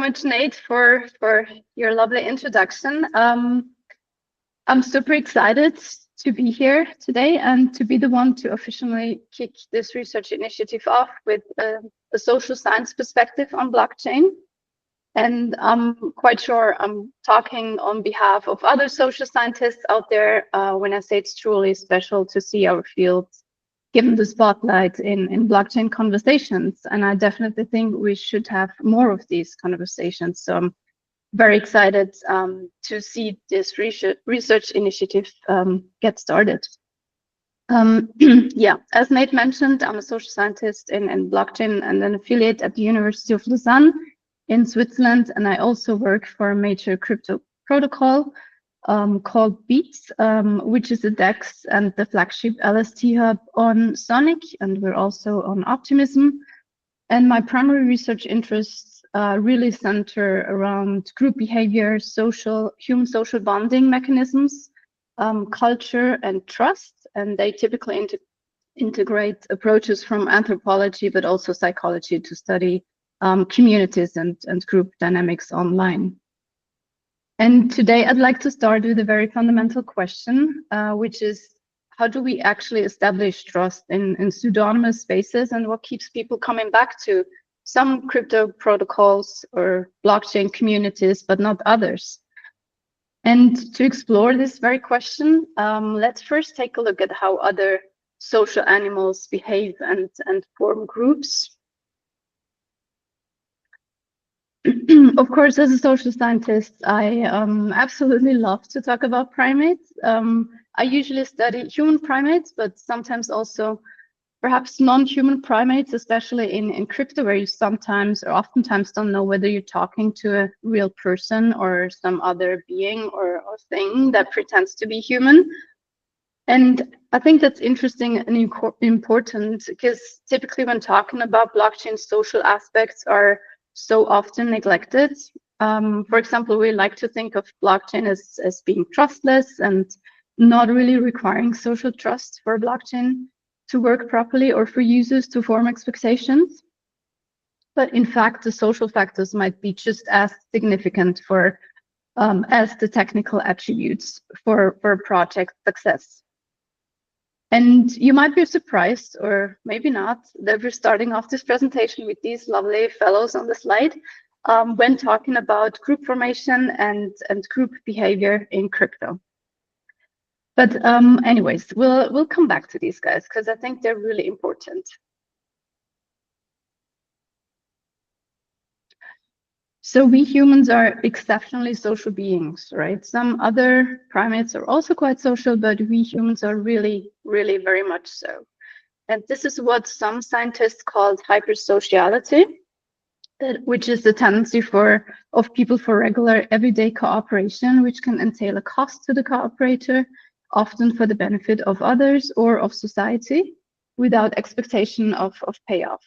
much, Nate, for your lovely introduction. I'm super excited to be here today and to be the one to officially kick this research initiative off with a social science perspective on blockchain. And I'm quite sure I'm talking on behalf of other social scientists out there when I say it's truly special to see our field given the spotlight in blockchain conversations. And I definitely think we should have more of these conversations. So I'm very excited to see this research initiative get started. Yeah, as Nate mentioned, I'm a social scientist in blockchain and an affiliate at the University of Lausanne in Switzerland. And I also work for a major crypto protocol called Beets, which is a DEX and the flagship LST hub on Sonic, and we're also on Optimism. And my primary research interests really center around group behavior, human social bonding mechanisms, culture, and trust. And they typically integrate approaches from anthropology, but also psychology to study communities and group dynamics online. And today I'd like to start with a very fundamental question, which is, how do we actually establish trust in pseudonymous spaces, and what keeps people coming back to some crypto protocols or blockchain communities, but not others? And to explore this very question, let's first take a look at how other social animals behave and form groups. Of course, as a social scientist, I absolutely love to talk about primates. I usually study human primates, but sometimes also perhaps non-human primates, especially in crypto, where you sometimes or oftentimes don't know whether you're talking to a real person or some other being or thing that pretends to be human. And I think that's interesting and important because typically when talking about blockchain, social aspects are so often neglected. For example, we like to think of blockchain as being trustless and not really requiring social trust for blockchain to work properly or for users to form expectations. But in fact, the social factors might be just as significant for as the technical attributes for project success. And you might be surprised, or maybe not, that we're starting off this presentation with these lovely fellows on the slide when talking about group formation and group behavior in crypto. But anyways, we'll come back to these guys because I think they're really important. So we humans are exceptionally social beings, right? Some other primates are also quite social, but we humans are really, really very much so. And this is what some scientists call hypersociality, which is the tendency of people for regular everyday cooperation, which can entail a cost to the cooperator, often for the benefit of others or of society, without expectation of payoff.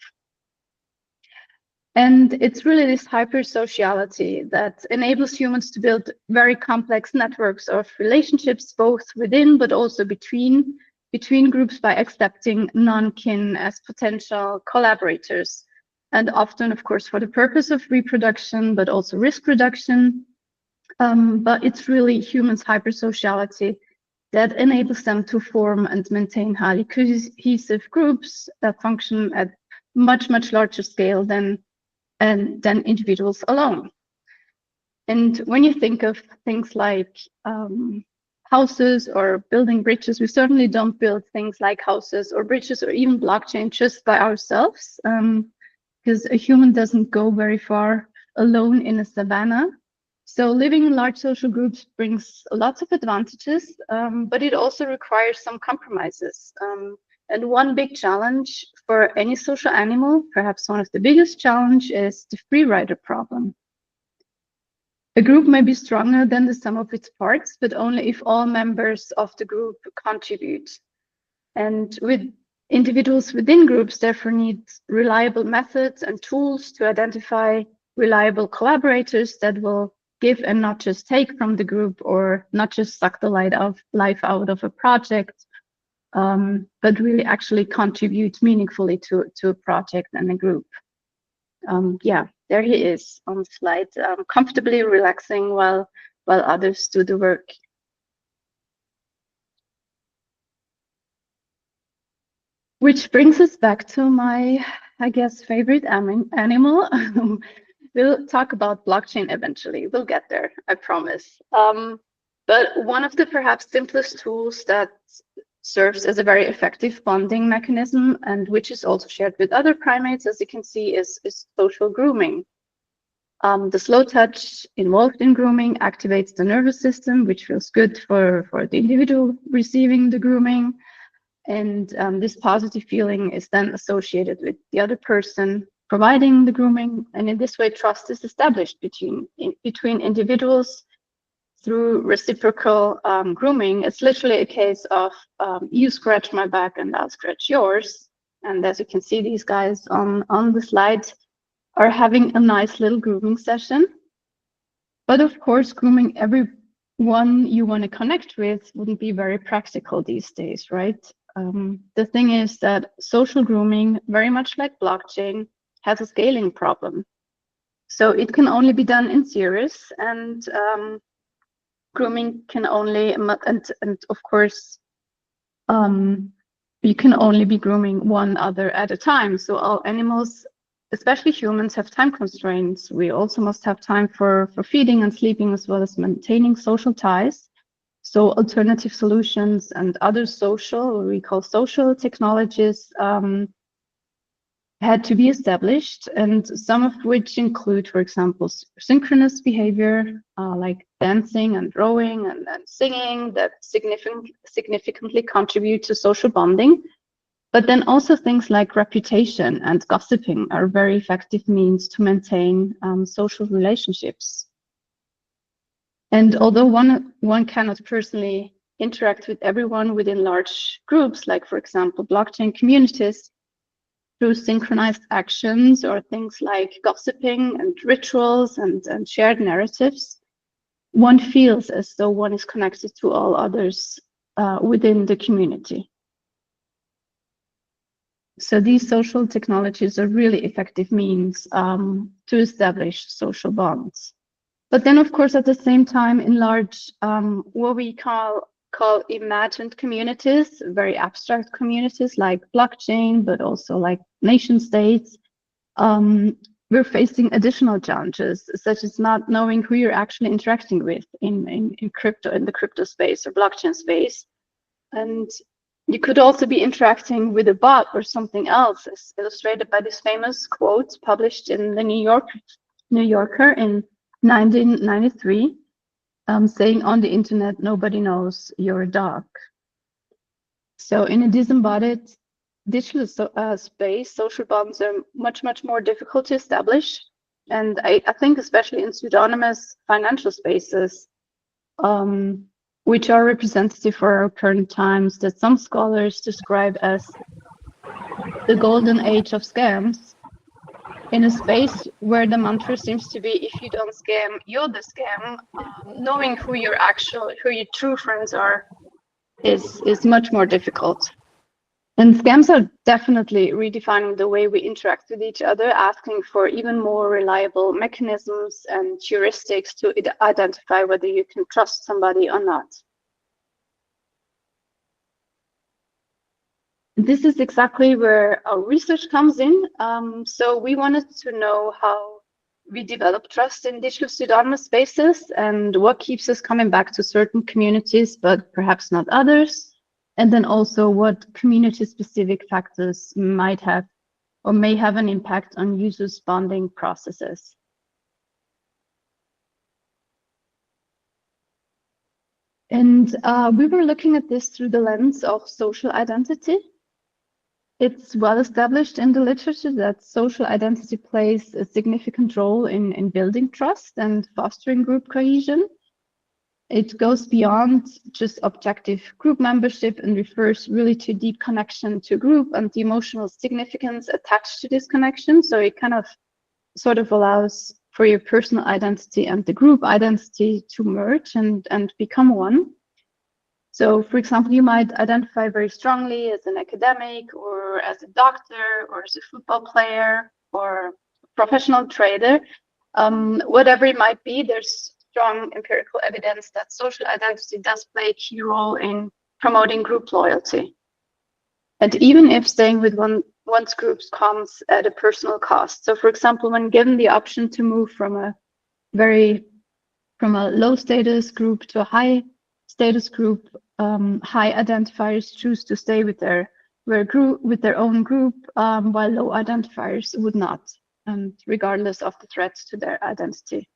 And it's really this hypersociality that enables humans to build very complex networks of relationships, both within but also between groups by accepting non-kin as potential collaborators. And often, of course, for the purpose of reproduction, but also risk reduction. But it's really humans' hypersociality that enables them to form and maintain highly cohesive groups that function at much, much larger scale than individuals alone. And when you think of things like houses or building bridges, we certainly don't build things like houses or bridges or even blockchain just by ourselves, because a human doesn't go very far alone in a savanna. So living in large social groups brings lots of advantages, but it also requires some compromises. And one big challenge for any social animal, perhaps one of the biggest challenge, is the free rider problem. A group may be stronger than the sum of its parts, but only if all members of the group contribute. And with individuals within groups, therefore need reliable methods and tools to identify reliable collaborators that will give and not just take from the group, or not just suck the life out of a project, but really actually contribute meaningfully to a project and a group. Yeah, there he is on the slide, comfortably relaxing while others do the work. Which brings us back to my, I guess, favorite animal. We'll talk about blockchain eventually. We'll get there, I promise. But one of the perhaps simplest tools that serves as a very effective bonding mechanism, and which is also shared with other primates, as you can see, is social grooming. The slow touch involved in grooming activates the nervous system, which feels good for the individual receiving the grooming. And this positive feeling is then associated with the other person providing the grooming. And in this way, trust is established between individuals through reciprocal grooming. It's literally a case of you scratch my back and I'll scratch yours. And as you can see, these guys on the slide are having a nice little grooming session. But of course, grooming everyone you want to connect with wouldn't be very practical these days, right? The thing is that social grooming, very much like blockchain, has a scaling problem. So it can only be done in series, and grooming can only, and of course, you can only be grooming one other at a time. So all animals, especially humans, have time constraints. We also must have time for feeding and sleeping, as well as maintaining social ties. So alternative solutions and other what we call social technologies had to be established, and some of which include, for example, synchronous behavior like dancing and rowing and singing that significantly contribute to social bonding. But then also things like reputation and gossiping are very effective means to maintain social relationships. And although one cannot personally interact with everyone within large groups, like, for example, blockchain communities, through synchronized actions or things like gossiping and rituals and shared narratives, one feels as though one is connected to all others within the community. So these social technologies are really effective means to establish social bonds. But then, of course, at the same time, in large, what we call imagined communities, very abstract communities like blockchain, but also like nation states, we're facing additional challenges, such as not knowing who you're actually interacting with in crypto, in the crypto space or blockchain space. And you could also be interacting with a bot or something else, as illustrated by this famous quote published in the New Yorker in 1993, saying, "On the internet, nobody knows you're a dog." So in a disembodied digital space, social bonds are much more difficult to establish. And I think especially in pseudonymous financial spaces, which are representative for our current times, that some scholars describe as the golden age of scams, in a space where the mantra seems to be, if you don't scam, you're the scam. Knowing who your true friends are is much more difficult. And scams are definitely redefining the way we interact with each other, asking for even more reliable mechanisms and heuristics to identify whether you can trust somebody or not. This is exactly where our research comes in. So we wanted to know how we develop trust in digital pseudonymous spaces and what keeps us coming back to certain communities, but perhaps not others. And then also what community-specific factors might have or may have an impact on users' bonding processes. And we were looking at this through the lens of social identity. It's well established in the literature that social identity plays a significant role in building trust and fostering group cohesion. It goes beyond just objective group membership and refers really to deep connection to group and the emotional significance attached to this connection. So it kind of sort of allows for your personal identity and the group identity to merge and become one. So, for example, you might identify very strongly as an academic or as a doctor or as a football player or professional trader, whatever it might be, there's strong empirical evidence that social identity does play a key role in promoting group loyalty. And even if staying with one's groups comes at a personal cost. So for example, when given the option to move from a low status group to a high status group, high identifiers choose to stay with their own group, while low identifiers would not, and regardless of the threats to their identity.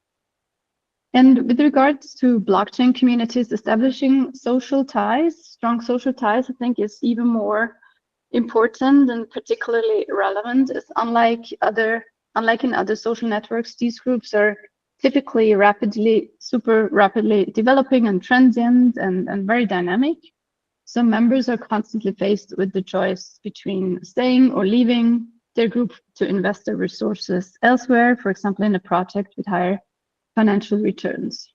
And with regards to blockchain communities, establishing social ties, strong social ties, I think is even more important and particularly relevant. Is unlike in other social networks, these groups are typically super rapidly developing and transient and very dynamic. So members are constantly faced with the choice between staying or leaving their group to invest their resources elsewhere, for example, in a project with higher financial returns.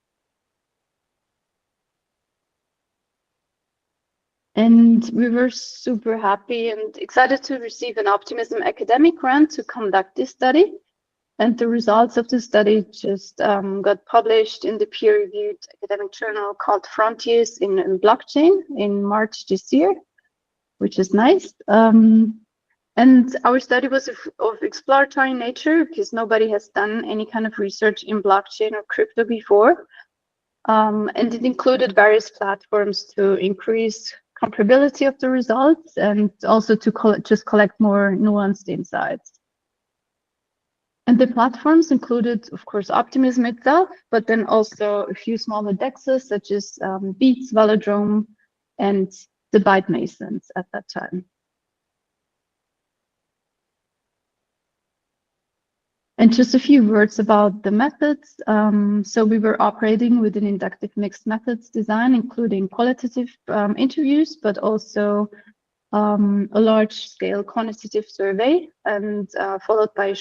And we were super happy and excited to receive an Optimism academic grant to conduct this study. And the results of the study just got published in the peer-reviewed academic journal called Frontiers in Blockchain in March this year, which is nice. And our study was of exploratory nature because nobody has done any kind of research in blockchain or crypto before. And it included various platforms to increase comparability of the results and also to just collect more nuanced insights. And the platforms included, of course, Optimism itself, but then also a few smaller dexes such as Beets, Velodrome, and the Byte Masons at that time. And just a few words about the methods. So we were operating with an inductive mixed methods design, including qualitative interviews, but also a large-scale quantitative survey, and followed by a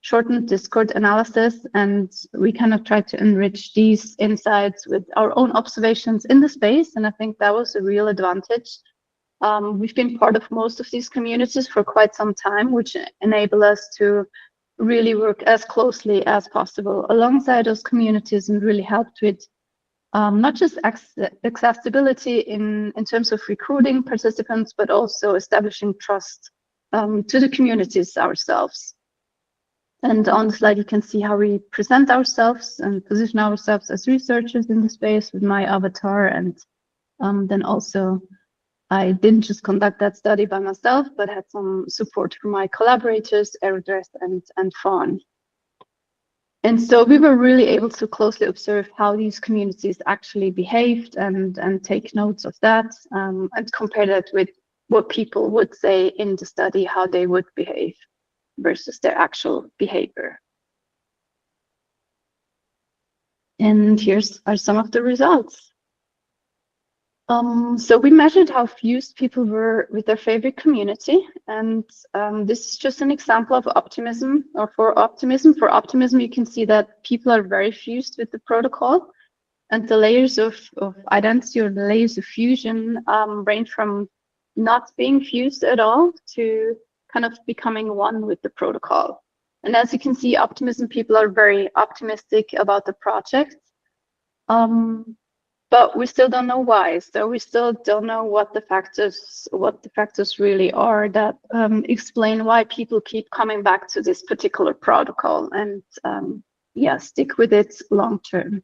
shortened Discord analysis. And we kind of tried to enrich these insights with our own observations in the space. And I think that was a real advantage. We've been part of most of these communities for quite some time, which enable us to really work as closely as possible alongside those communities and really helped with not just accessibility in terms of recruiting participants, but also establishing trust to the communities ourselves. And on the slide, you can see how we present ourselves and position ourselves as researchers in the space with my avatar. And then also, I didn't just conduct that study by myself, but had some support from my collaborators, Aerodress and Fawn. And so we were really able to closely observe how these communities actually behaved and take notes of that and compare that with what people would say in the study, how they would behave versus their actual behavior. And here's are some of the results. So we measured how fused people were with their favorite community. And this is just an example of optimism, or for optimism. For optimism, you can see that people are very fused with the protocol. And the layers of identity, or the layers of fusion, range from not being fused at all to kind of becoming one with the protocol. And as you can see, optimism people are very optimistic about the project. But we still don't know why. So we still don't know what the factors really are that explain why people keep coming back to this particular protocol and stick with it long term.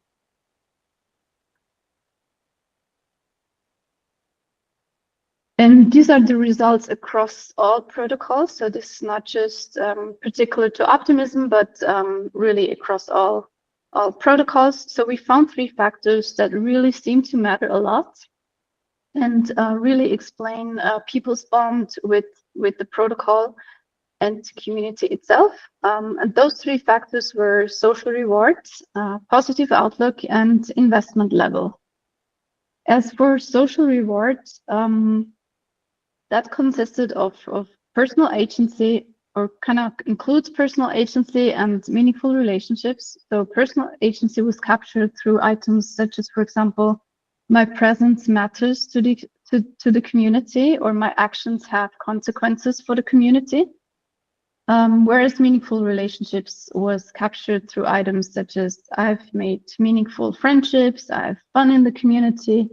And these are the results across all protocols. So this is not just particular to optimism, but really across all protocols. So we found 3 factors that really seem to matter a lot and really explain people's bond with the protocol and community itself. And those 3 factors were social rewards, positive outlook, and investment level. As for social rewards, that consisted of personal agency, or kind of includes personal agency and meaningful relationships. So personal agency was captured through items such as, for example, my presence matters to the community, or my actions have consequences for the community. Whereas meaningful relationships was captured through items such as I've made meaningful friendships, I have fun in the community,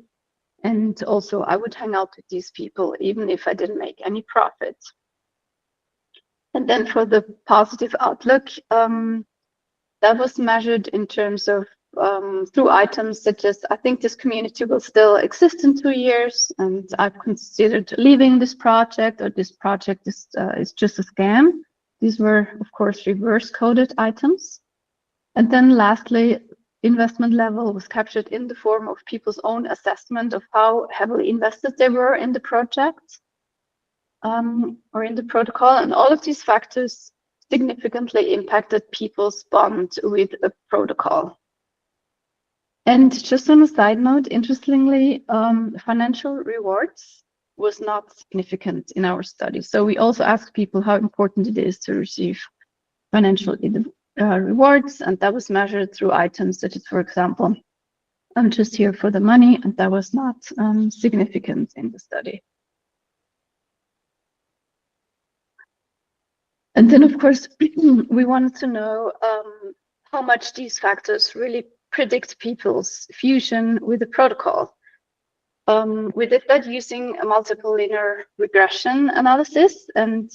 and also I would hang out with these people even if I didn't make any profit. And then for the positive outlook, that was measured in terms of through items such as I think this community will still exist in 2 years, and I've considered leaving this project, or this project is just a scam. These were, of course, reverse coded items. And then lastly, investment level was captured in the form of people's own assessment of how heavily invested they were in the project or in the protocol. And all of these factors significantly impacted people's bond with a protocol. And just on a side note, interestingly, financial rewards was not significant in our study. So we also asked people how important it is to receive financial rewards, and that was measured through items such as, for example, I'm just here for the money, and that was not significant in the study. And then, of course, we wanted to know how much these factors really predict people's fusion with the protocol. We did that using a multiple linear regression analysis, and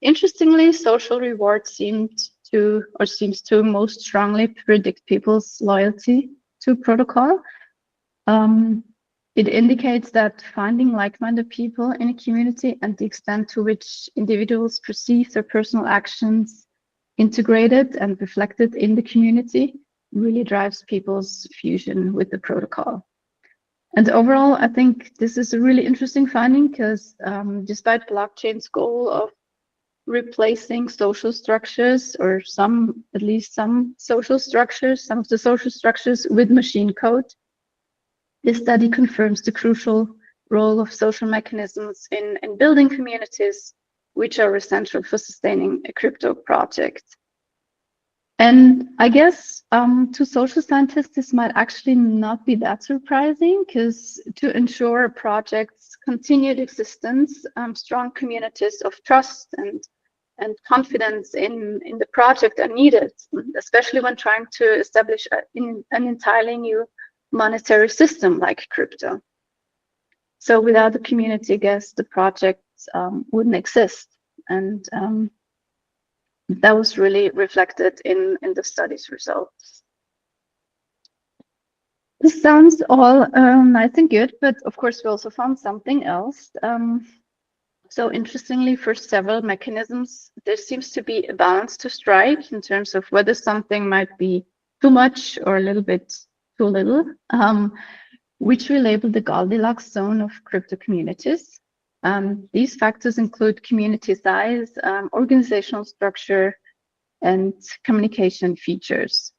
interestingly, social reward seems to most strongly predict people's loyalty to protocol. It indicates that finding like-minded people in a community and the extent to which individuals perceive their personal actions integrated and reflected in the community really drives people's fusion with the protocol. And overall, I think this is a really interesting finding because despite blockchain's goal of replacing social structures, or at least some social structures, some of the social structures with machine code, this study confirms the crucial role of social mechanisms in building communities, which are essential for sustaining a crypto project. And I guess to social scientists, this might actually not be that surprising, because to ensure a project's continued existence, strong communities of trust and confidence in the project are needed, especially when trying to establish an entirely new monetary system like crypto. So without the community, I guess the project wouldn't exist. And that was really reflected in the study's results. This sounds all nice and good, but of course we also found something else. So interestingly, for several mechanisms, there seems to be a balance to strike in terms of whether something might be too much or a little bit too little, which we label the Goldilocks zone of crypto communities. These factors include community size, organizational structure, and communication features.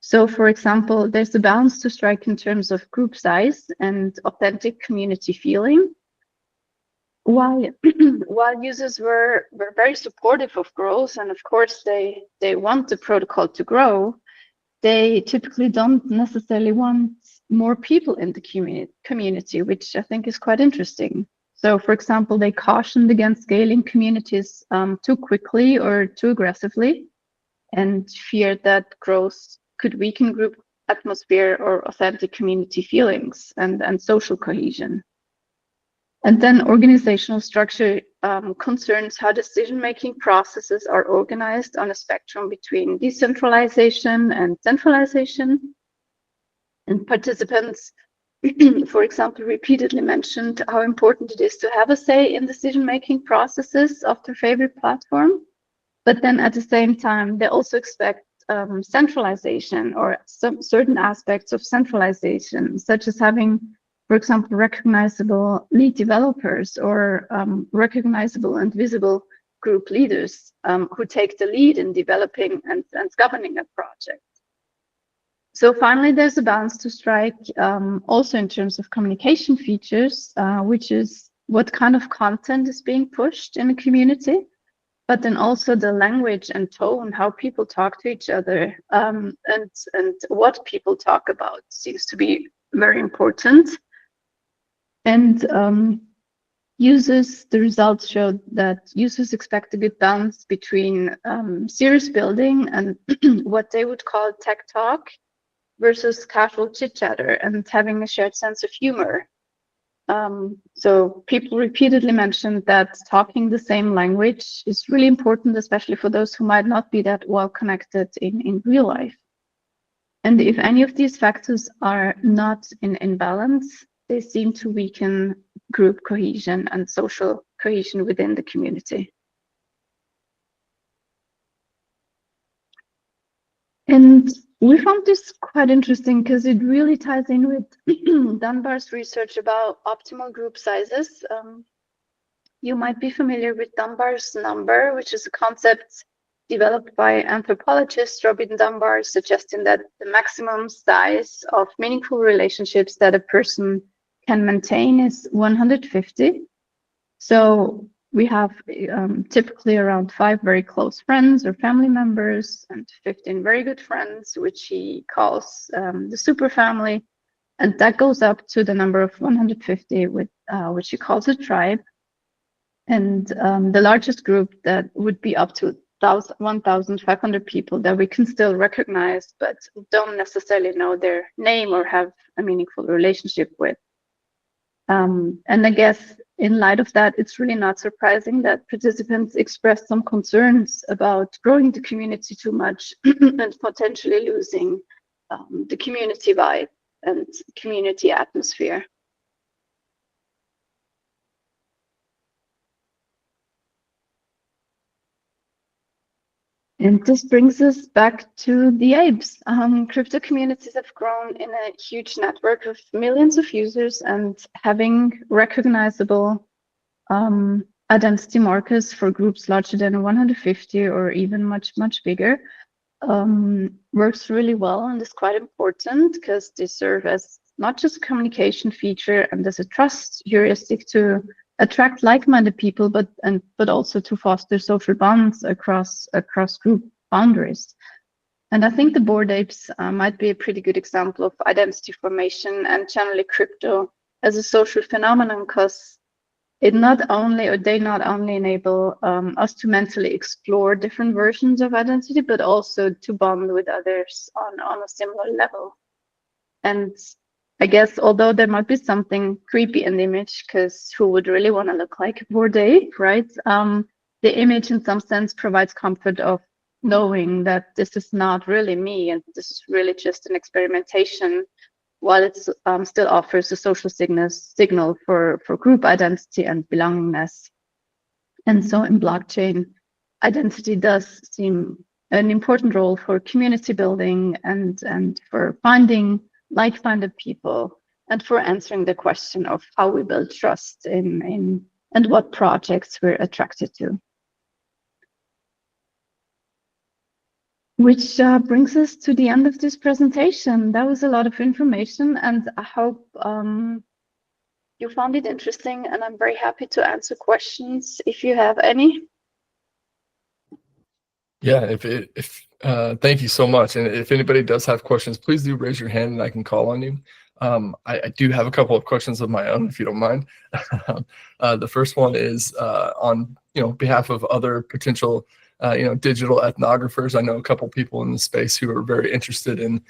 So, for example, there's a balance to strike in terms of group size and authentic community feeling. While users were very supportive of growth, and of course they want the protocol to grow, they typically don't necessarily want more people in the community, which I think is quite interesting. So, for example, they cautioned against scaling communities too quickly or too aggressively, and feared that growth could weaken group atmosphere or authentic community feelings and social cohesion. And then organizational structure concerns how decision-making processes are organized on a spectrum between decentralization and centralization. And participants, for example, repeatedly mentioned how important it is to have a say in decision-making processes of their favorite platform. But then at the same time, they also expect centralization, or some certain aspects of centralization, such as having, for example, recognizable lead developers or recognizable and visible group leaders who take the lead in developing and governing a project. So finally, there's a balance to strike also in terms of communication features, which is what kind of content is being pushed in a community, but then also the language and tone, how people talk to each other, and what people talk about seems to be very important. And the results showed that users expect a good balance between serious building and what they would call tech talk versus casual chit-chatter and having a shared sense of humor. So people repeatedly mentioned that talking the same language is really important, especially for those who might not be that well connected in real life. And if any of these factors are not in balance, they seem to weaken group cohesion and social cohesion within the community. And we found this quite interesting because it really ties in with Dunbar's research about optimal group sizes. You might be familiar with Dunbar's number, which is a concept developed by anthropologist Robin Dunbar, suggesting that the maximum size of meaningful relationships that a person can maintain is 150. So we have typically around 5 very close friends or family members and 15 very good friends, which he calls the super family. And that goes up to the number of 150, which he calls a tribe. And the largest group that would be up to 1,500 people that we can still recognize, but don't necessarily know their name or have a meaningful relationship with. And I guess in light of that, it's really not surprising that participants expressed some concerns about growing the community too much and potentially losing the community vibe and community atmosphere. And this brings us back to the apes. Crypto communities have grown in a huge network of millions of users, and having recognizable identity markers for groups larger than 150 or even much, much bigger works really well and is quite important because they serve as not just a communication feature and as a trust heuristic to attract like-minded people, but also to foster social bonds across group boundaries. And I think the Bored Apes might be a pretty good example of identity formation and generally crypto as a social phenomenon, because they not only enable us to mentally explore different versions of identity, but also to bond with others on a similar level. And I guess, although there might be something creepy in the image, because who would really want to look like a Bored Ape, right? The image in some sense provides comfort of knowing that this is not really me and this is really just an experimentation, while it still offers a social signal for group identity and belongingness. And so in blockchain, identity does seem an important role for community building and for finding like-minded people, and for answering the question of how we build trust in and what projects we're attracted to. Which brings us to the end of this presentation. That was a lot of information, and I hope you found it interesting, and I'm very happy to answer questions if you have any. Yeah, thank you so much. And if anybody does have questions, please do raise your hand and I can call on you. I do have a couple of questions of my own, if you don't mind. The first one is on behalf of other potential digital ethnographers. I know a couple people in the space who are very interested in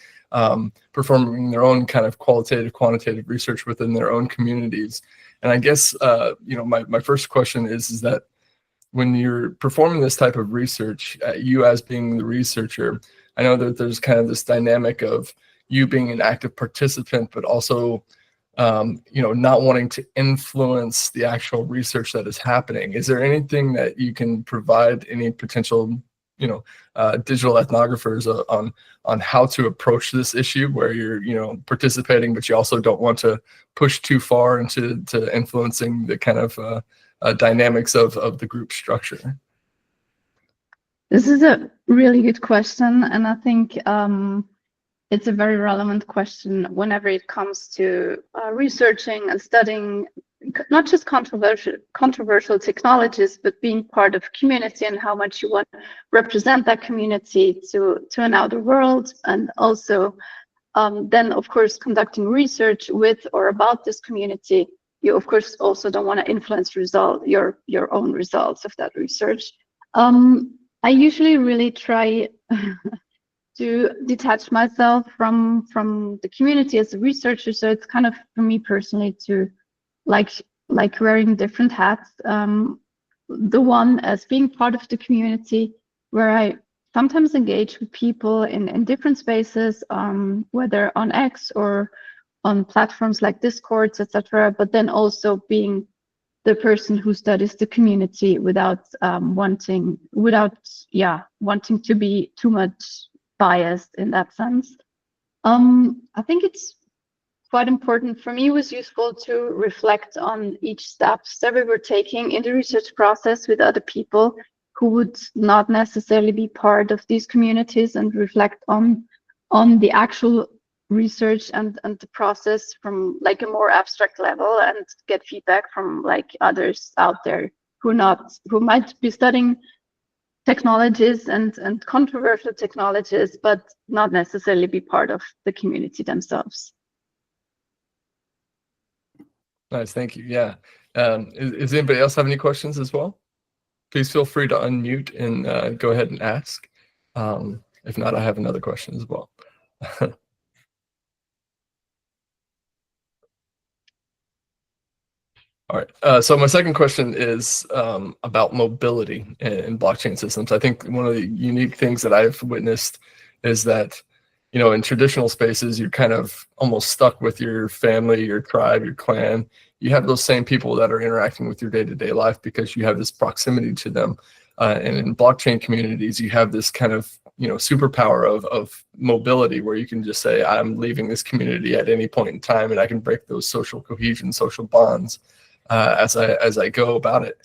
performing their own kind of qualitative, quantitative research within their own communities. And I guess my first question is that when you're performing this type of research, you as being the researcher, I know that there's kind of this dynamic of you being an active participant, but also, not wanting to influence the actual research that is happening. Is there anything that you can provide any potential, digital ethnographers on how to approach this issue where you're, participating, but you also don't want to push too far into influencing the kind of dynamics of the group structure? This is a really good question, and I think it's a very relevant question whenever it comes to researching and studying not just controversial technologies, but being part of community and how much you want to represent that community to an outer world, and also then of course conducting research with or about this community you of course also don't want to influence your own results of that research. I usually really try to detach myself from the community as a researcher. So it's kind of, for me personally, to like wearing different hats. The one as being part of the community, where I sometimes engage with people in different spaces, whether on X or on platforms like Discords, etc. But then also being the person who studies the community without wanting to be too much biased in that sense. I think it's quite important. For me, it was useful to reflect on each steps that we were taking in the research process with other people who would not necessarily be part of these communities, and reflect on the actual research and the process from like a more abstract level, and get feedback from like others out there who might be studying technologies and controversial technologies, but not necessarily be part of the community themselves. Nice, thank you. Yeah. Does anybody else have any questions as well? Please feel free to unmute and go ahead and ask. If not, I have another question as well. All right. So my second question is about mobility in blockchain systems. I think one of the unique things that I've witnessed is that, you know, in traditional spaces, you're kind of almost stuck with your family, your tribe, your clan. You have those same people that are interacting with your day-to-day life because you have this proximity to them. And in blockchain communities, you have this kind of, you know, superpower of mobility, where you can just say, I'm leaving this community at any point in time, and I can break those social cohesion, social bonds as I go about it.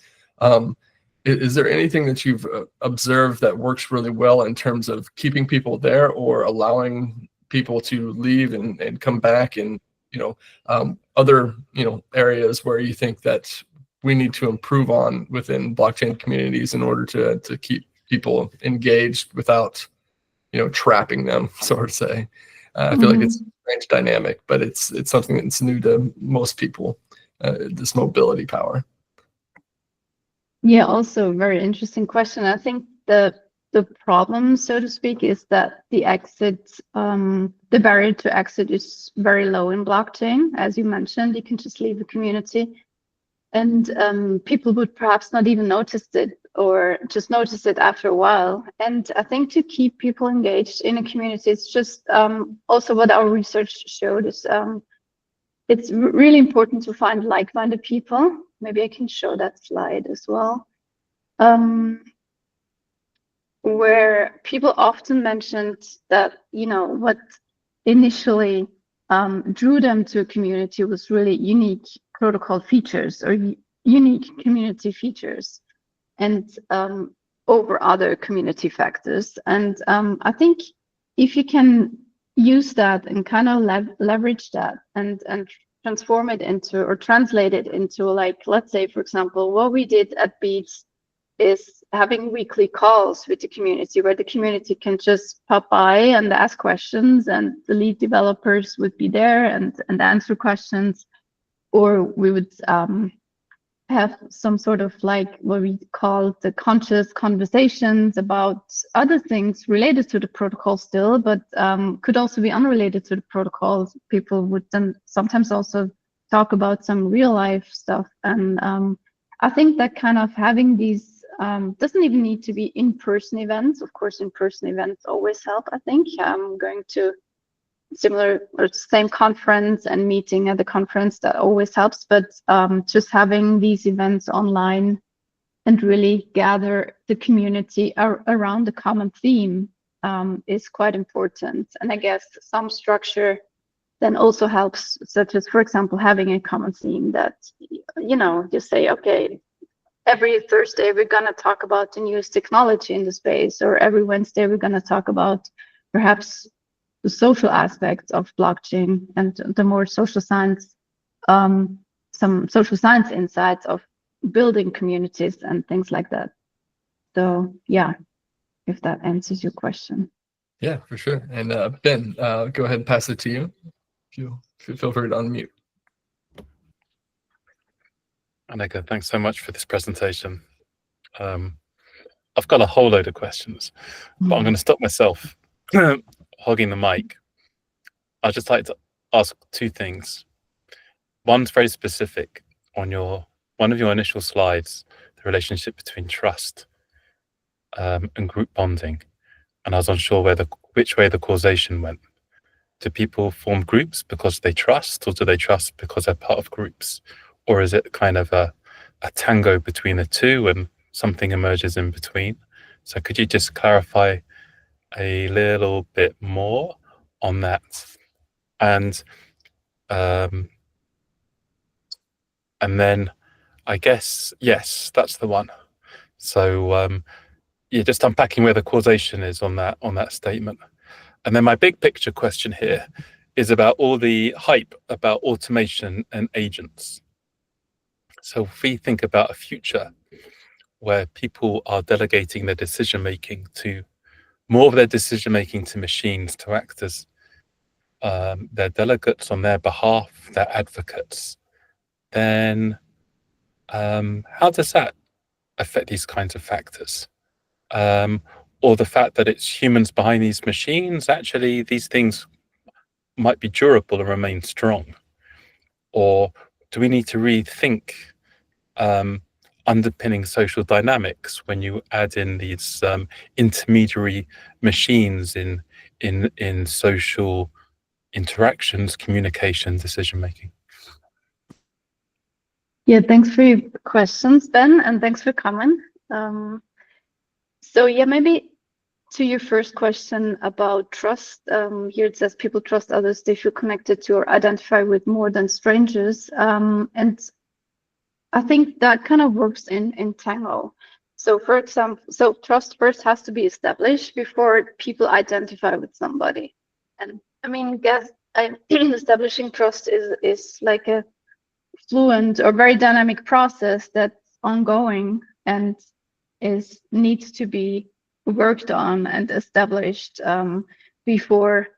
Is there anything that you've observed that works really well in terms of keeping people there, or allowing people to leave and come back, and, you know, other, you know, areas where you think that we need to improve on within blockchain communities in order to keep people engaged without, you know, trapping them, so to say? I feel like it's a strange dynamic, but it's something that's new to most people, this mobility power. Yeah, also very interesting question. I think the problem, so to speak, is that the barrier to exit is very low in blockchain. As you mentioned, you can just leave the community, and people would perhaps not even notice it, or just notice it after a while. And I think to keep people engaged in a community, it's just also what our research showed is it's really important to find like-minded people. Maybe I can show that slide as well. Where people often mentioned that, you know, what initially drew them to a community was really unique protocol features or unique community features, and over other community factors. And I think if you can use that and kind of leverage that and transform it into, or translate it into, like, let's say, for example, what we did at Beets is having weekly calls with the community, where the community can just pop by and ask questions, and the lead developers would be there and answer questions. Or we would have some sort of, like, what we call the conscious conversations about other things related to the protocol still, but could also be unrelated to the protocols. People would then sometimes also talk about some real life stuff. And I think that kind of having these doesn't even need to be in-person events. Of course, in-person events always help. I think going to similar or same conference and meeting at the conference, that always helps. But just having these events online and really gather the community around a common theme is quite important. And I guess some structure then also helps, such as, for example, having a common theme that, you know, you say, okay, every Thursday we're going to talk about the newest technology in the space, or every Wednesday we're going to talk about perhaps the social aspects of blockchain and the more social science, some social science insights of building communities and things like that. So yeah, if that answers your question. Yeah, for sure. And Ben, go ahead and pass it to you. Feel free to unmute. Annika, thanks so much for this presentation. I've got a whole load of questions, but I'm going to stop myself hogging the mic. I'd just like to ask two things. One's very specific. On one of your initial slides, the relationship between trust and group bonding, and I was unsure which way the causation went. Do people form groups because they trust, or do they trust because they're part of groups? Or is it kind of a tango between the two and something emerges in between? So could you just clarify a little bit more on that? And then I guess, yes, that's the one. So yeah, just unpacking where the causation is on that statement. And then my big picture question here is about all the hype about automation and agents. So if we think about a future where people are delegating their decision making to machines to act as their delegates on their behalf, their advocates, then how does that affect these kinds of factors? Or the fact that it's humans behind these machines, actually these things might be durable and remain strong? Or do we need to rethink underpinning social dynamics when you add in these intermediary machines in social interactions, communication, decision making? Yeah, thanks for your questions, Ben, and thanks for coming. So yeah, maybe to your first question about trust, here it says people trust others they feel connected to or identify with more than strangers. And I think that kind of works in tango. So for example, so trust first has to be established before people identify with somebody. And I mean, establishing trust is like a fluent or very dynamic process that's ongoing and needs to be worked on and established before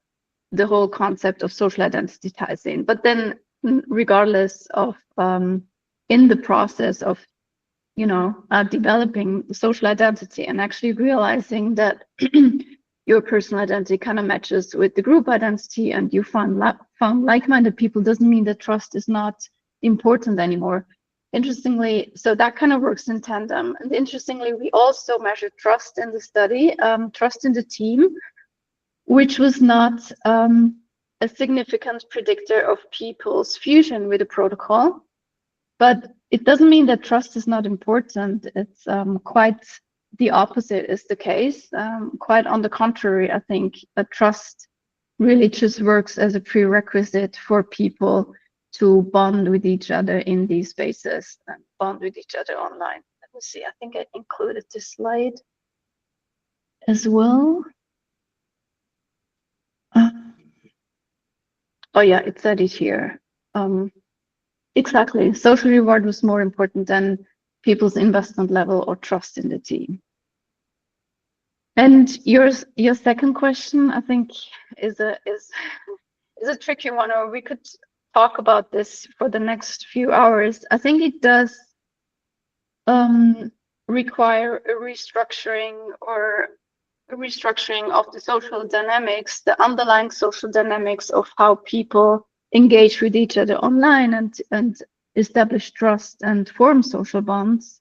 the whole concept of social identity ties in. But then regardless of in the process of developing social identity and actually realizing that your personal identity kind of matches with the group identity and you found like-minded people, doesn't mean that trust is not important anymore. Interestingly, so that kind of works in tandem. And interestingly, we also measured trust in the study, trust in the team, which was not a significant predictor of people's fusion with the protocol. But it doesn't mean that trust is not important. It's quite the opposite is the case. Quite on the contrary, I think that trust really just works as a prerequisite for people to bond with each other in these spaces and bond with each other online. Let me see, I think I included this slide as well. Oh yeah, it said it here. Exactly, social reward was more important than people's investment level or trust in the team. And your second question, I think, is a tricky one, or we could talk about this for the next few hours. I think it does require a restructuring of the social dynamics, the underlying social dynamics of how people engage with each other online and establish trust and form social bonds.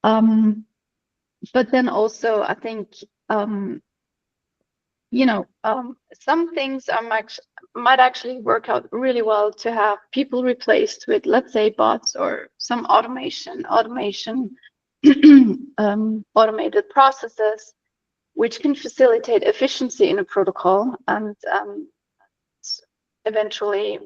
But then also, I think, some things might actually work out really well to have people replaced with, let's say, bots or some automation, automated processes, which can facilitate efficiency in a protocol and eventually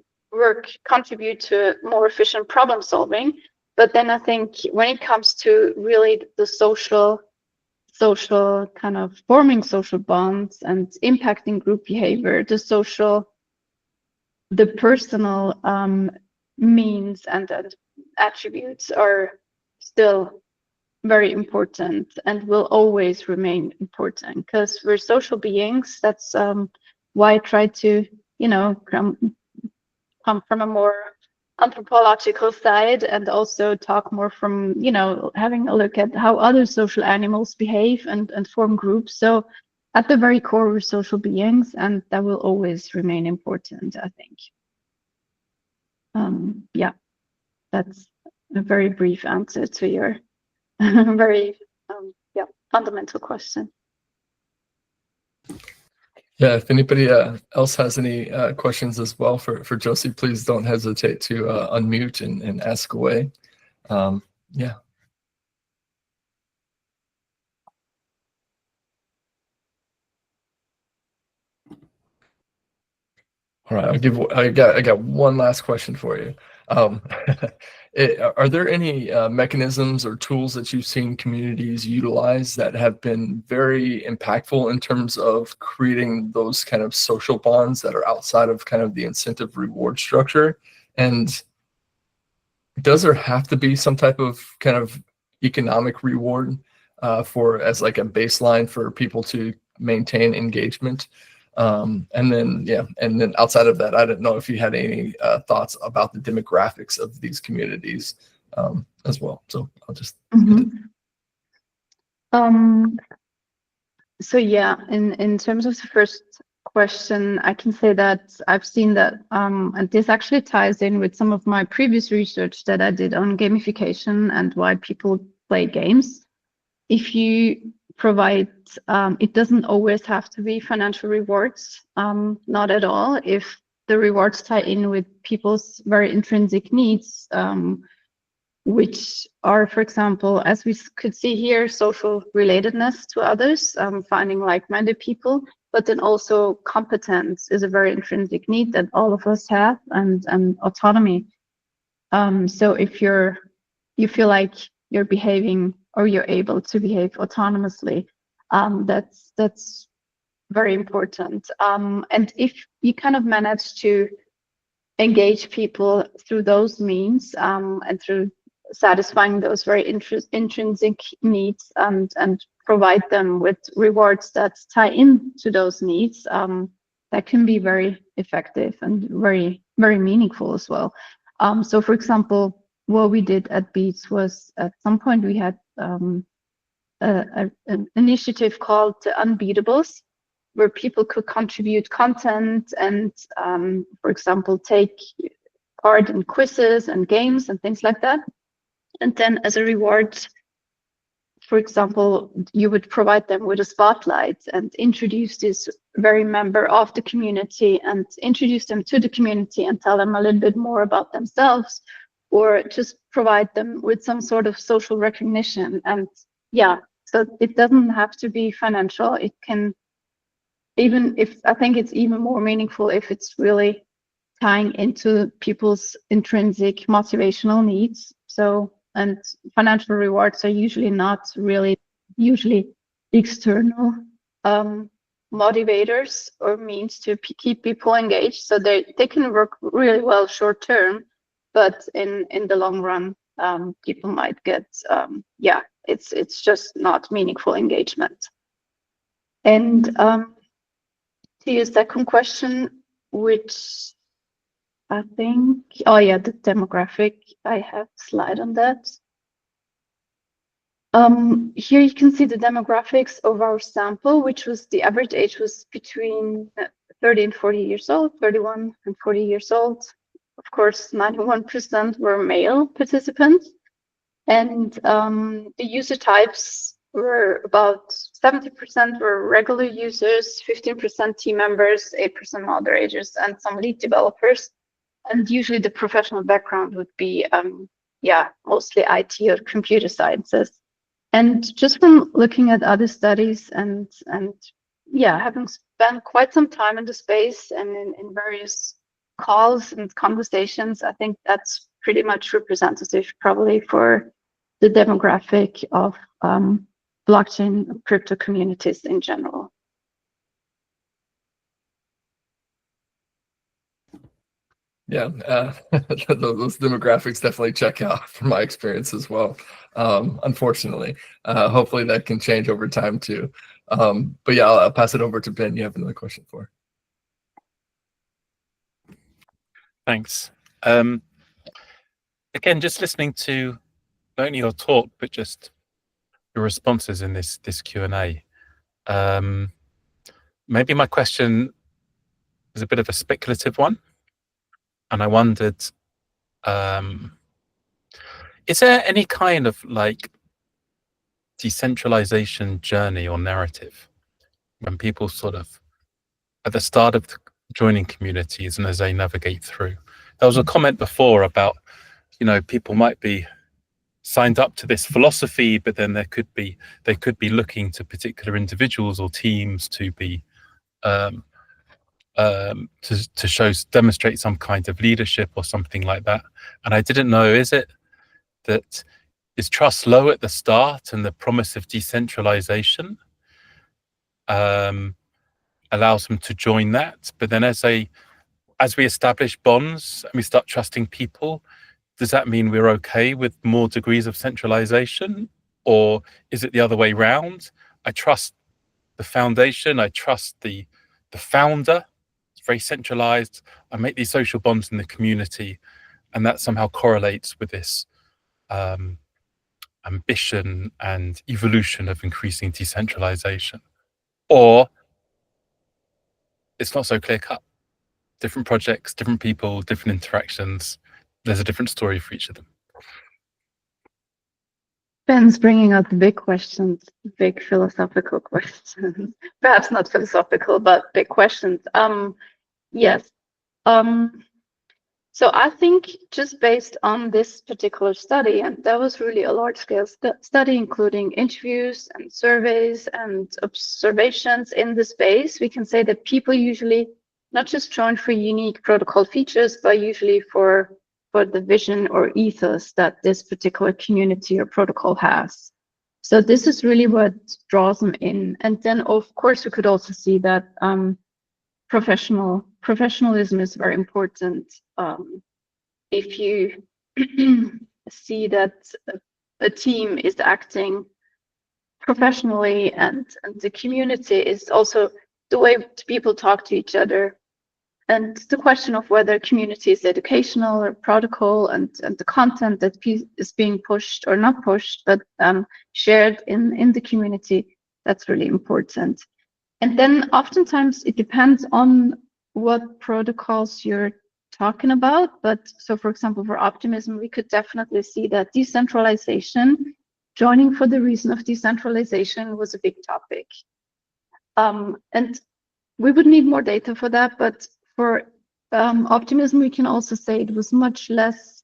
contribute to more efficient problem solving. But then I think when it comes to really the social kind of forming social bonds and impacting group behavior, the personal means and attributes are still very important and will always remain important because we're social beings. That's why I try to come from a more anthropological side, and also talk more from, having a look at how other social animals behave and form groups. So at the very core, we're social beings, and that will always remain important, I think. Yeah, that's a very brief answer to your very fundamental question. Yeah, if anybody else has any questions as well for Josey, please don't hesitate to unmute and ask away. Yeah. All right, I got one last question for you. Are there any mechanisms or tools that you've seen communities utilize that have been very impactful in terms of creating those kind of social bonds that are outside of kind of the incentive reward structure? And does there have to be some type of kind of economic reward as like a baseline for people to maintain engagement? And then outside of that, I didn't know if you had any thoughts about the demographics of these communities as well. So I'll just So yeah, in terms of the first question, I can say that I've seen that, and this actually ties in with some of my previous research that I did on gamification and why people play games. If you provide, it doesn't always have to be financial rewards, not at all. If the rewards tie in with people's very intrinsic needs, which are, for example, as we could see here, social relatedness to others, finding like-minded people, but then also competence is a very intrinsic need that all of us have, and autonomy. So if you feel like you're behaving or you're able to behave autonomously, that's very important. And if you kind of manage to engage people through those means, and through satisfying those very intrinsic needs, and provide them with rewards that tie into those needs, that can be very effective and very, very meaningful as well. So for example, what we did at Beets was, at some point we had an initiative called the Unbeatables, where people could contribute content and, for example, take part in quizzes and games and things like that. And then as a reward, for example, you would provide them with a spotlight and introduce this very member of the community and introduce them to the community and tell them a little bit more about themselves, or just provide them with some sort of social recognition. And yeah, so it doesn't have to be financial. It can, even if, I think it's even more meaningful if it's really tying into people's intrinsic motivational needs. So, and financial rewards are usually not really, usually external motivators or means to keep people engaged. So they can work really well short term, but in the long run, people might get, it's just not meaningful engagement. And to your second question, which I think, oh yeah, the demographic, I have a slide on that. Here you can see the demographics of our sample, which was, the average age was between 30 and 40 years old, 31 and 40 years old. Of course, 91% were male participants. And the user types were about 70% were regular users, 15% team members, 8% moderators, and some lead developers. And usually the professional background would be, mostly IT or computer sciences. And just from looking at other studies and having spent quite some time in the space and in various calls and conversations, I think that's pretty much representative probably for the demographic of blockchain crypto communities in general. Yeah, those demographics definitely check out from my experience as well. Unfortunately, hopefully that can change over time too. But yeah, I'll pass it over to Ben. You have another question for? Thanks. again, just listening to not only your talk, but just your responses in this Q&A. Maybe my question is a bit of a speculative one. And I wondered, is there any kind of like decentralization journey or narrative when people sort of at the start of joining communities and as they navigate through? There was a comment before about, you know, people might be signed up to this philosophy, but then they could be looking to particular individuals or teams to be to demonstrate some kind of leadership or something like that. And I didn't know, is trust low at the start and the promise of decentralization allows them to join that, but then as we establish bonds and we start trusting people, does that mean we're okay with more degrees of centralization, or is it the other way round? I trust the foundation, I trust the founder, it's very centralized, I make these social bonds in the community, and that somehow correlates with this ambition and evolution of increasing decentralization. Or it's not so clear cut. Different projects, different people, different interactions. There's a different story for each of them. Ben's bringing out the big questions, big philosophical questions. Perhaps not philosophical, but big questions. Yes. So I think just based on this particular study, and that was really a large-scale study, including interviews and surveys and observations in the space, we can say that people usually not just join for unique protocol features, but usually for the vision or ethos that this particular community or protocol has. So this is really what draws them in. And then, of course, we could also see that professionalism is very important. If you see that a team is acting professionally and the community is also the way people talk to each other, and the question of whether community is educational or protocol, and the content that is being pushed or not pushed, but shared in the community, that's really important. And then oftentimes it depends on what protocols you're talking about. But so, for example, for optimism, we could definitely see that decentralization, joining for the reason of decentralization, was a big topic. And we would need more data for that. But for optimism, we can also say it was much less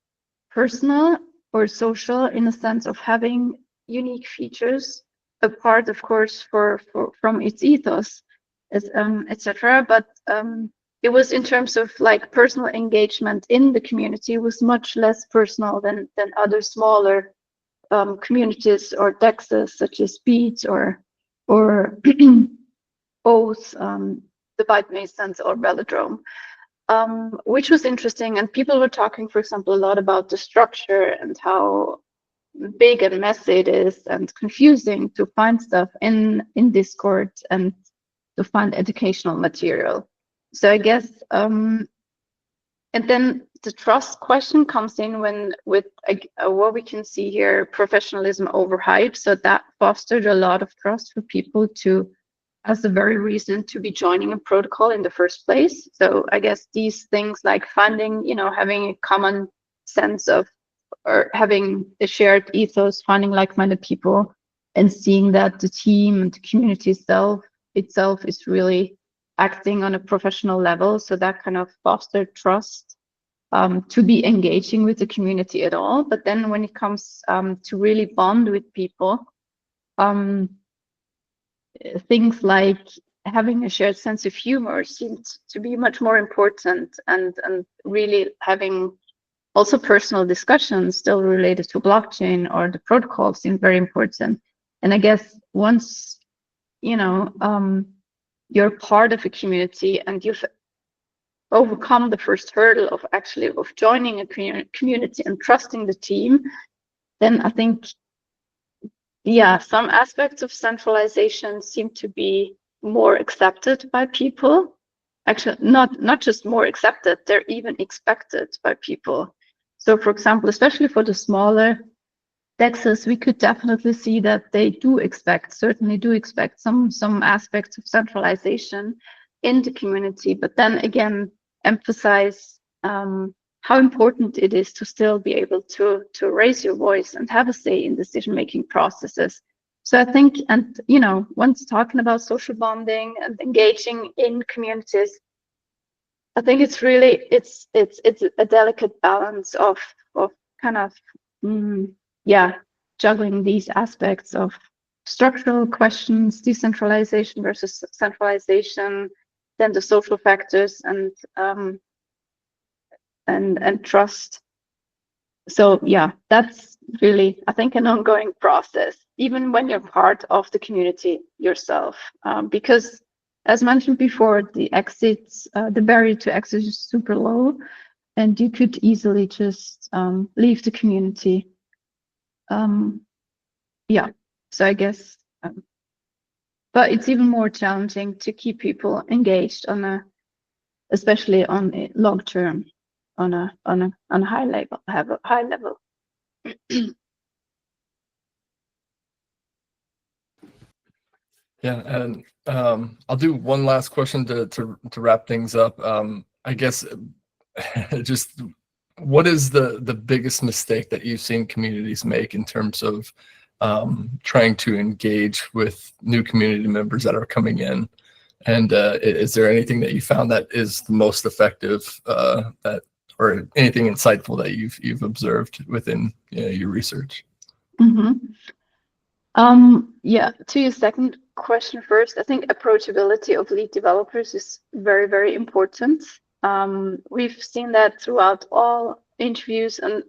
personal or social in a sense of having unique features, apart, of course, from its ethos, etc. But it was in terms of like personal engagement in the community was much less personal than other smaller communities or DEXs such as Beets or Oath, the Bite Masons or Velodrome, which was interesting. And people were talking, for example, a lot about the structure and how big and messy it is and confusing to find stuff in Discord and to find educational material. So I guess, and then the trust question comes in when with what we can see here, professionalism overhyped. So that fostered a lot of trust for people to, as the very reason to be joining a protocol in the first place. So I guess these things like finding, having a common sense of, or having a shared ethos, finding like-minded people, and seeing that the team and the community itself is really acting on a professional level. So that kind of fostered trust to be engaging with the community at all. But then when it comes to really bond with people, things like having a shared sense of humor seemed to be much more important, and really having also personal discussions still related to blockchain or the protocol seemed very important. And I guess once, you're part of a community and you've overcome the first hurdle of joining a community and trusting the team, then I think, some aspects of centralization seem to be more accepted by people. Actually, not just more accepted, they're even expected by people. So for example, especially for the smaller DEXs, we could definitely see that they certainly do expect some aspects of centralization in the community, but then again, emphasize how important it is to still be able to raise your voice and have a say in decision-making processes. So I think, and once talking about social bonding and engaging in communities, I think it's really it's a delicate balance of kind of juggling these aspects of structural questions, decentralization versus centralization, then the social factors and trust. So yeah, that's really, I think, an ongoing process, even when you're part of the community yourself, because as mentioned before, the barrier to exit is super low, and you could easily just leave the community. Yeah, so I guess, but it's even more challenging to keep people engaged especially on a long term, on a high level. Yeah, and I'll do one last question to wrap things up. I guess just what is the biggest mistake that you've seen communities make in terms of trying to engage with new community members that are coming in? And is there anything that you found that is the most effective, or anything insightful that you've observed within your research? Mm-hmm. Yeah, to your second question first, I think approachability of lead developers is very, very important. We've seen that throughout all interviews and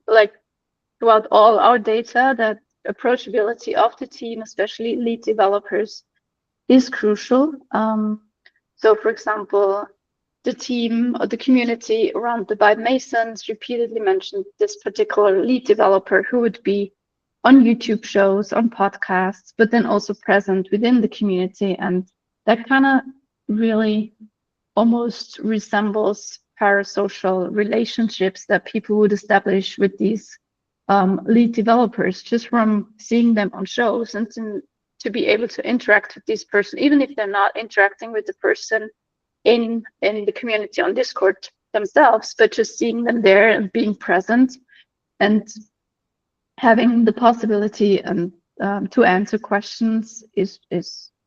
throughout all our data, that approachability of the team, especially lead developers, is crucial. So for example, the team or the community around the Bible Masons repeatedly mentioned this particular lead developer who would be on YouTube shows, on podcasts, but then also present within the community. And that kind of really almost resembles parasocial relationships that people would establish with these lead developers, just from seeing them on shows, and to be able to interact with this person, even if they're not interacting with the person in the community on Discord themselves, but just seeing them there and being present and having the possibility and to answer questions is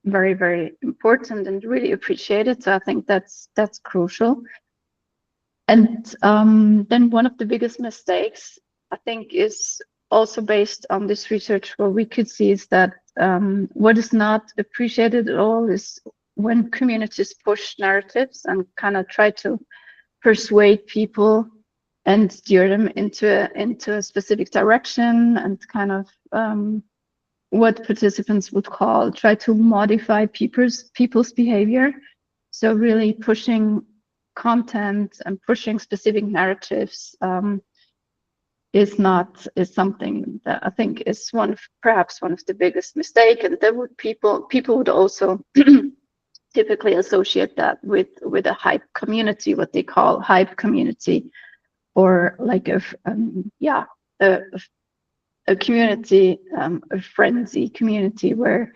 very, very important and really appreciated. So I think that's crucial. And then one of the biggest mistakes, I think, is also based on this research, what we could see is that what is not appreciated at all is when communities push narratives and kind of try to persuade people and steer them into a specific direction, and kind of what participants would try to modify people's behavior. So really pushing content and pushing specific narratives is something that I think is perhaps one of the biggest mistakes, and that people would also typically associate that with a hype community, what they call hype community, or like a community, a frenzy community where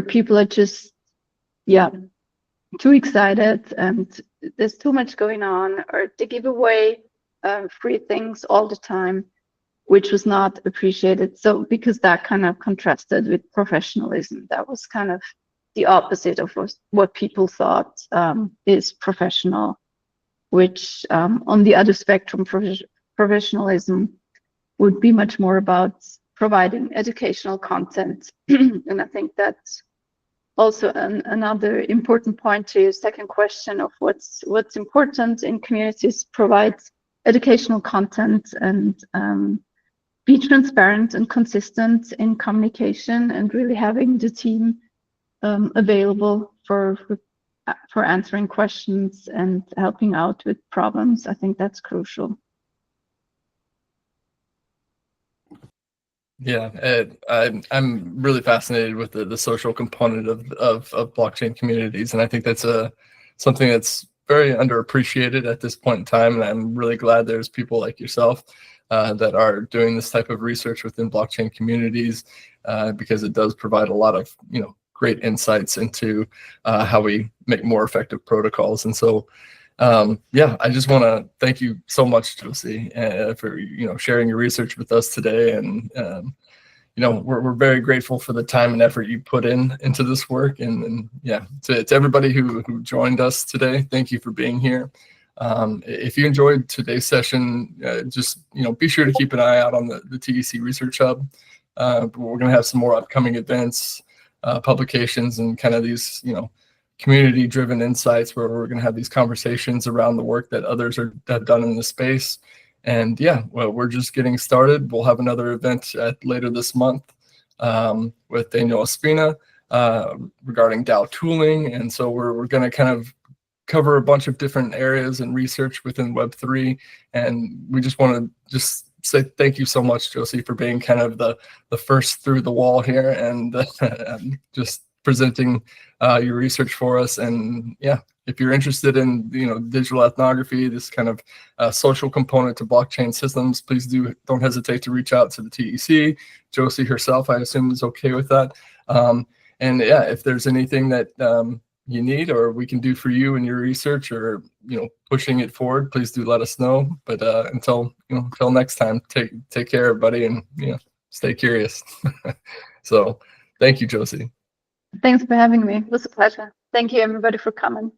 people are just too excited and there's too much going on, or they give away free things all the time, which was not appreciated. So because that kind of contrasted with professionalism, that was kind of the opposite of what people thought is professional, which on the other spectrum, professionalism would be much more about providing educational content. And I think that's also another important point to your second question of what's important in communities: provide educational content and be transparent and consistent in communication, and really having the team available for answering questions and helping out with problems. I think that's crucial. Yeah, I'm really fascinated with the social component of blockchain communities, and I think that's something that's very underappreciated at this point in time. And I'm really glad there's people like yourself that are doing this type of research within blockchain communities, because it does provide a lot of great insights into how we make more effective protocols. And so yeah, I just want to thank you so much, Josey, for sharing your research with us today. And we're very grateful for the time and effort you put into this work. And yeah, to everybody who joined us today, thank you for being here. If you enjoyed today's session, just be sure to keep an eye out on the TEC Research Hub. We're going to have some more upcoming events, publications, and kind of these community-driven insights where we're going to have these conversations around the work that others have done in the space. And yeah, well, we're just getting started. We'll have another event later this month with Daniel Espina regarding DAO tooling. And so we're going to kind of cover a bunch of different areas and research within Web3. And we just want to say thank you so much, Josey, for being kind of the first through the wall here and just presenting your research for us. And yeah, if you're interested in digital ethnography, this kind of social component to blockchain systems, please don't hesitate to reach out to the TEC. Josey herself, I assume, is okay with that. And yeah, if there's anything that you need or we can do for you in your research, or pushing it forward, please do let us know. But until next time, take care, everybody, and stay curious. So thank you, Josey. Thanks for having me. It was a pleasure. Thank you, everybody, for coming.